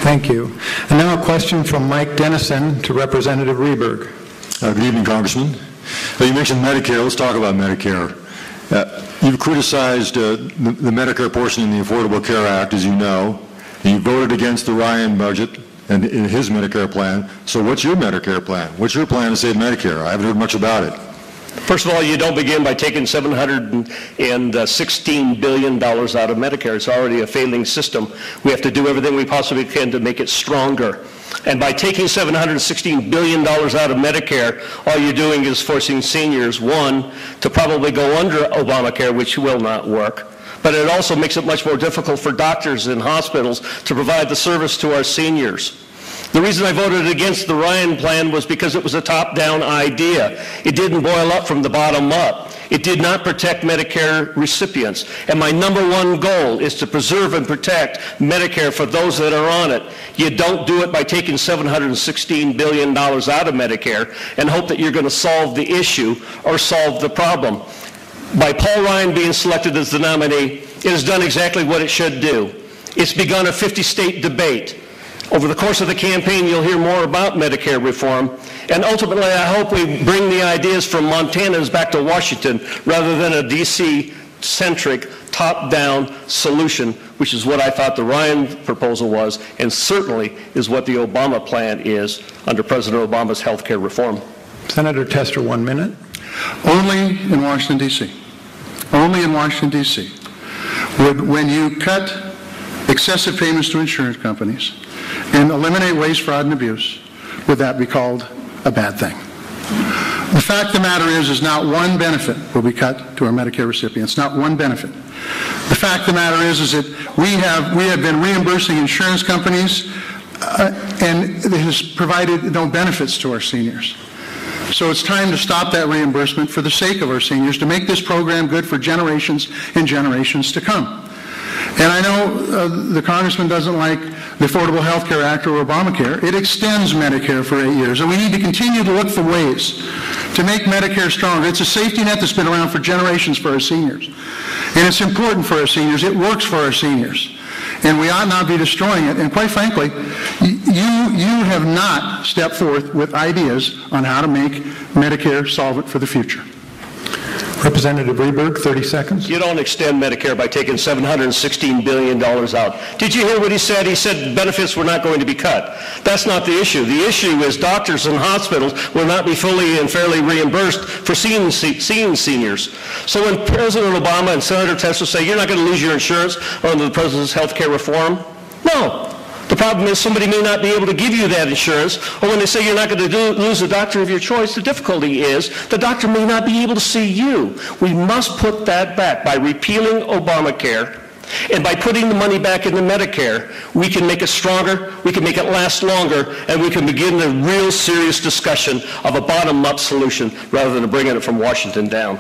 Thank you. And now a question from Mike Dennison to Representative Rehberg. Good evening, Congressman. You mentioned Medicare. Let's talk about Medicare. You've criticized the Medicare portion in the Affordable Care Act, as you know. You voted against the Ryan budget and in his Medicare plan. So what's your Medicare plan? What's your plan to save Medicare? I haven't heard much about it. First of all, you don't begin by taking $716 billion out of Medicare. It's already a failing system. We have to do everything we possibly can to make it stronger. And by taking $716 billion out of Medicare, all you're doing is forcing seniors, one, to probably go under Obamacare, which will not work. But it also makes it much more difficult for doctors and hospitals to provide the service to our seniors. The reason I voted against the Ryan plan was because it was a top-down idea. It didn't boil up from the bottom up. It did not protect Medicare recipients. And my number one goal is to preserve and protect Medicare for those that are on it. You don't do it by taking $716 billion out of Medicare and hope that you're going to solve the issue or solve the problem. By Paul Ryan being selected as the nominee, it has done exactly what it should do. It's begun a 50-state debate. Over the course of the campaign, you'll hear more about Medicare reform, and ultimately I hope we bring the ideas from Montanans back to Washington rather than a D.C.-centric, top-down solution, which is what I thought the Ryan proposal was, and certainly is what the Obama plan is under President Obama's health care reform. Senator Tester, 1 minute. Only in Washington, D.C. Only in Washington, D.C. When you cut excessive payments to insurance companies and eliminate waste, fraud, and abuse, would that be called a bad thing? The fact of the matter is not one benefit will be cut to our Medicare recipients, not one benefit. The fact of the matter is that we have been reimbursing insurance companies and it has provided no benefits to our seniors. So it's time to stop that reimbursement for the sake of our seniors, to make this program good for generations and generations to come. And I know the Congressman doesn't like the Affordable Health Care Act or Obamacare. It extends Medicare for 8 years, and we need to continue to look for ways to make Medicare stronger. It's a safety net that's been around for generations for our seniors. And it's important for our seniors. It works for our seniors. And we ought not be destroying it. And quite frankly, you have not stepped forth with ideas on how to make Medicare solvent for the future. Representative Rehberg, 30 seconds. You don't extend Medicare by taking $716 billion out. Did you hear what he said? He said benefits were not going to be cut. That's not the issue. The issue is doctors and hospitals will not be fully and fairly reimbursed for seeing seniors. So when President Obama and Senator Tester say you're not going to lose your insurance under the President's health care reform, no. The problem is somebody may not be able to give you that insurance, or when they say you're not going to lose the doctor of your choice, the difficulty is the doctor may not be able to see you. We must put that back. By repealing Obamacare and by putting the money back into Medicare, we can make it stronger, we can make it last longer, and we can begin the real serious discussion of a bottom-up solution rather than bringing it from Washington down.